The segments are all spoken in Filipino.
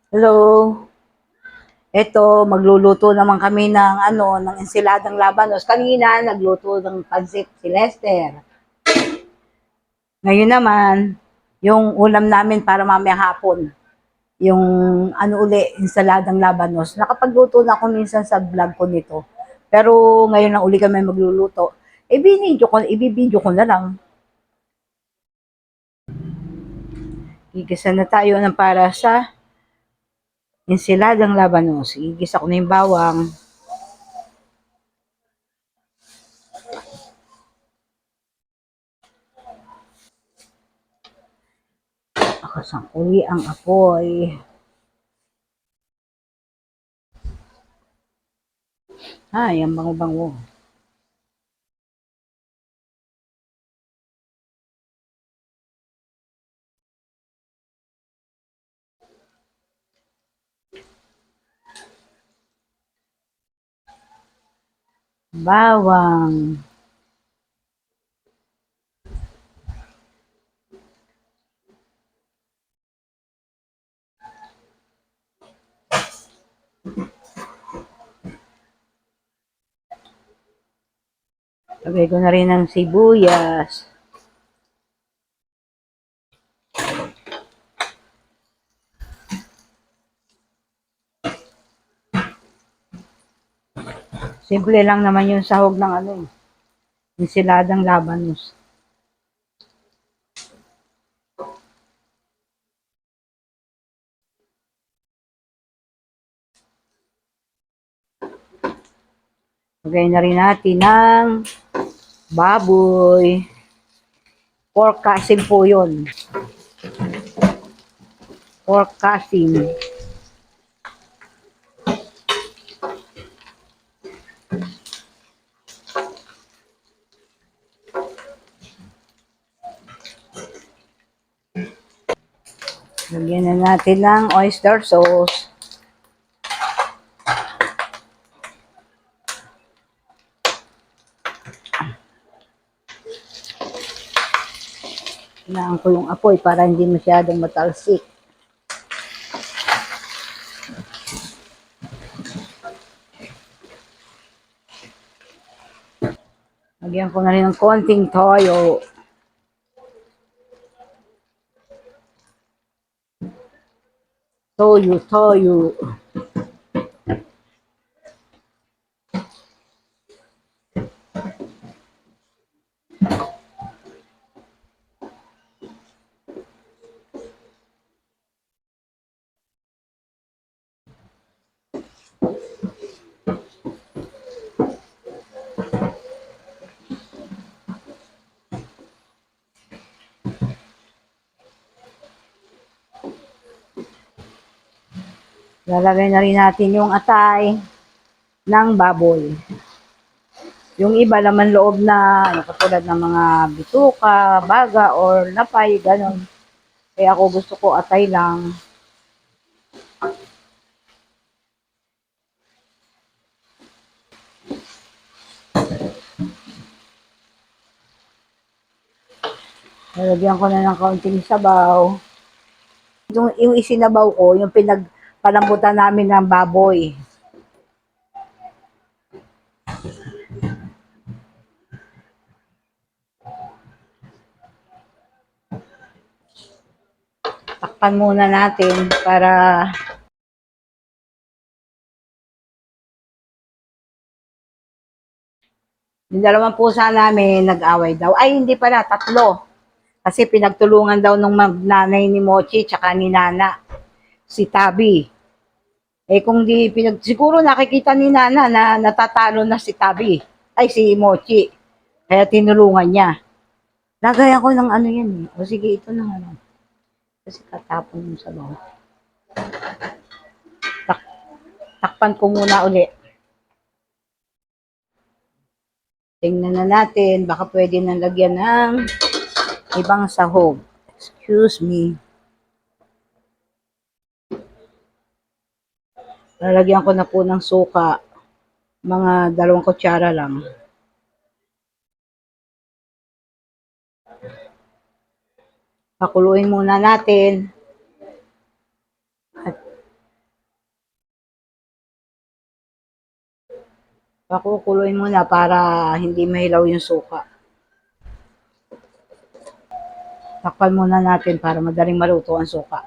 Hello. Eto, magluluto naman kami ng ensiladang labanos. Kanina, nagluto ng pansit si Lester. Ngayon naman, yung ulam namin para mamayang hapon. Yung ensaladang labanos. Nakapagluto na ako minsan sa vlog ko nito. Pero ngayon lang uli kami magluluto. Ibibidyo ko na lang. Gigisa na tayo ng para sa ensiladang labanos. Igisa ko na yung bawang. Nakasangkuli ang apoy. Ay, ang bango-bango. Bawang. Lagay ko na rin ng sibuyas. Simple lang naman yung sahog ng ensiladang labanos. Lagay na rin natin ng baboy. Pork kasim po yun. Pork kasim. Lagyan na natin ng oyster sauce. Hinaan ko yung apoy para hindi masyadong matalsik. Lagyan ko na rin ng konting toyo. Toyo. Lalagay na rin natin yung atay ng baboy. Yung iba laman loob na, katulad ng mga bituka, baga, or lapay, ganun. Kaya ako gusto ko atay lang. Lalagyan ko na ng kaunting sabaw. Yung isinabaw ko, yung pinagpalambutan namin ng baboy. Takpan muna natin para yung dalawang pusa namin nag-away daw. Ay, hindi pala, tatlo. Kasi pinagtulungan daw nung nanay ni Mochi tsaka ni Nana, si Tabi. Eh kung di siguro nakikita ni Nana na natatalo na si Tabi. Ay, si Mochi. Kaya tinulungan niya. Lagayan ko ng ano yan eh. O sige, ito na ano. Kasi katapon yung sabaw. Takpan ko muna uli. Tingnan na natin. Baka pwede na lagyan ng ibang sahog. Excuse me. Lalagyan ko na po ng suka. Mga 2 kutsara lang. Pakuluin muna natin. At Pakukuloyin muna para hindi mahilaw yung suka. Takpan muna natin para madaling maluto ang suka.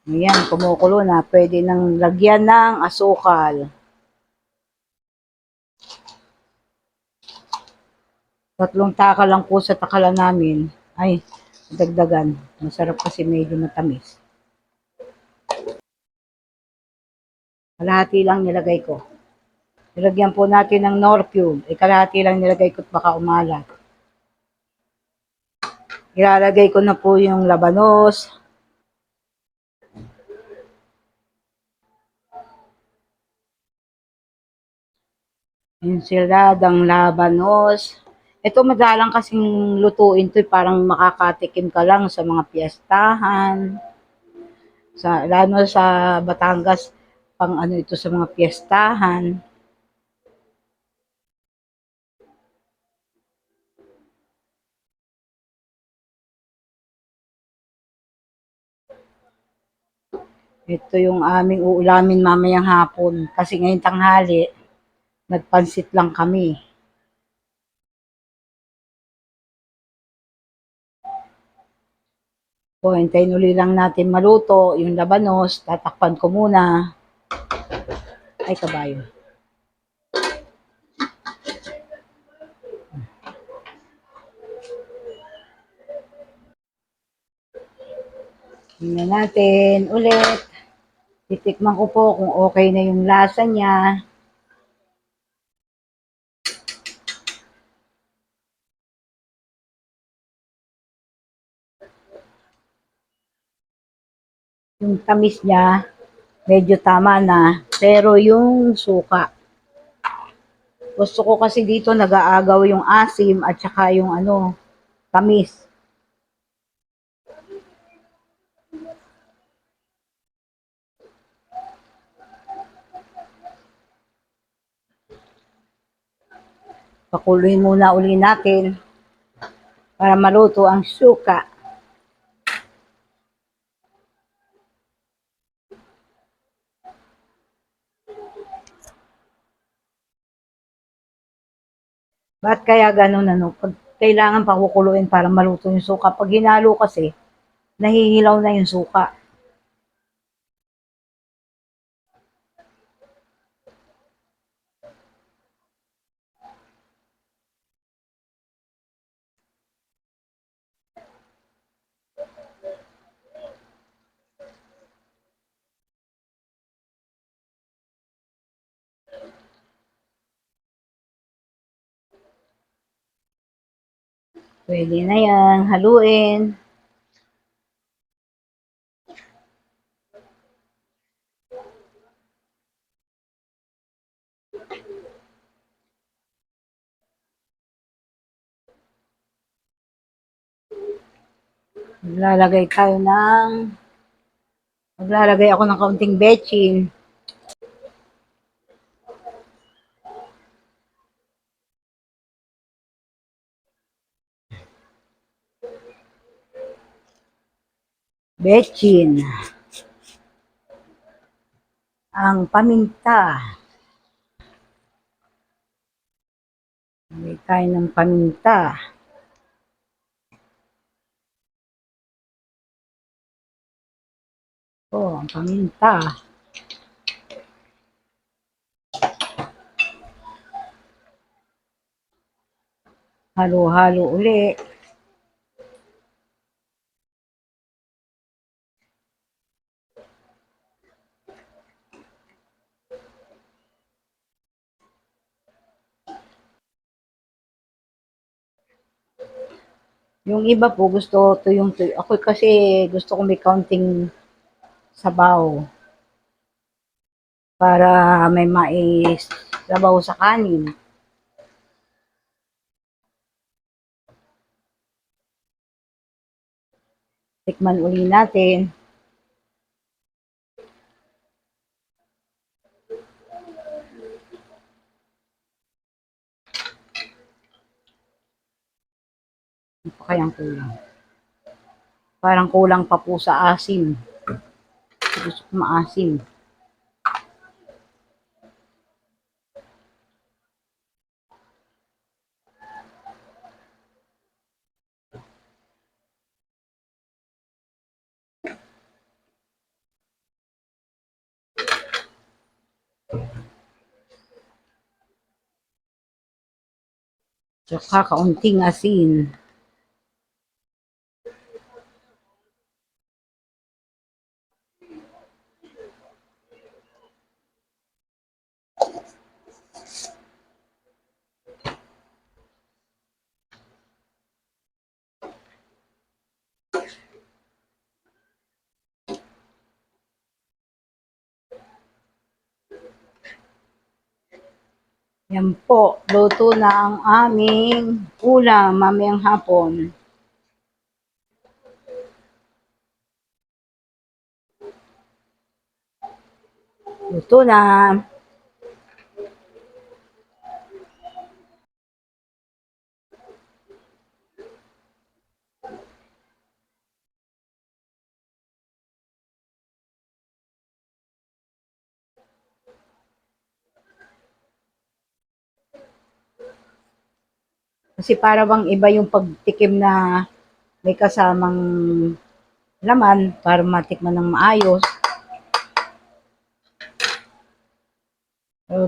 Ayan, kumukulo na. Pwede nang lagyan ng asukal. Tatlong taka lang po sa takalan namin. Ay, dagdagan. Masarap kasi medyo matamis. Kalahati lang nilagay ko. Nilagyan po natin ng Nor Cube. Kalahati lang nilagay ko at baka umalat. Ilalagay ko na po yung labanos. Ensiladang labanos. Ito madalang kasing lutuin to, parang makakatikim ka lang sa mga piyestahan. Lalo sa Batangas, pang ano ito sa mga piyestahan. Ito yung aming uulamin mamayang hapon. Kasi ngayong tanghali, nagpansit lang kami. So, hintayin uli lang natin maluto yung labanos. Tatakpan ko muna. Ay, kabayo. Tingnan natin ulit. Titikman ko po kung okay na yung lasa niya. Yung tamis niya, medyo tama na. Pero yung suka, gusto ko kasi dito nag-aagaw yung asim at saka yung tamis. Pakuluin muna uli natin para maluto ang suka. Ba't kaya ganun Pag kailangan pakukuluin para maluto yung suka. Pag hinalo kasi, nahihilaw na yung suka. Pwede na yan, haluin. Maglalagay ako ng kaunting betchin. Betchin. Ang paminta. Lagay tayo ng paminta. Ang paminta. Halo-halo uli. Yung iba po gusto tuyo. Ako kasi gusto ko may kaunting sabaw para may mais sabaw sa kanin. Tikman uli natin. Ano pa kayang kulang? Parang kulang pa po sa asim. Gusto ko maasim. Tsaka kaunting asin. Yan po, luto na ang aming ulam mamayang hapon. Luto na. Kasi para bang iba yung pagtikim na may kasamang laman para matikman ng maayos.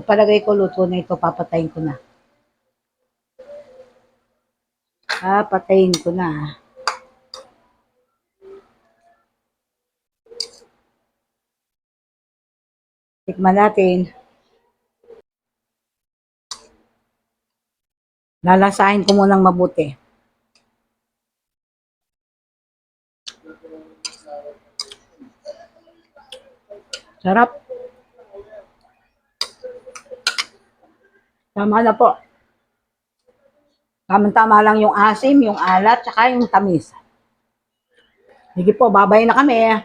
Palagay ko luto na ito, papatayin ko na. Papatayin ko na. Tikman natin. Lalasahin ko munang mabuti. Sarap. Tama na po. Tama-tama lang yung asim, yung alat, tsaka yung tamis. Sige po, babay na kami.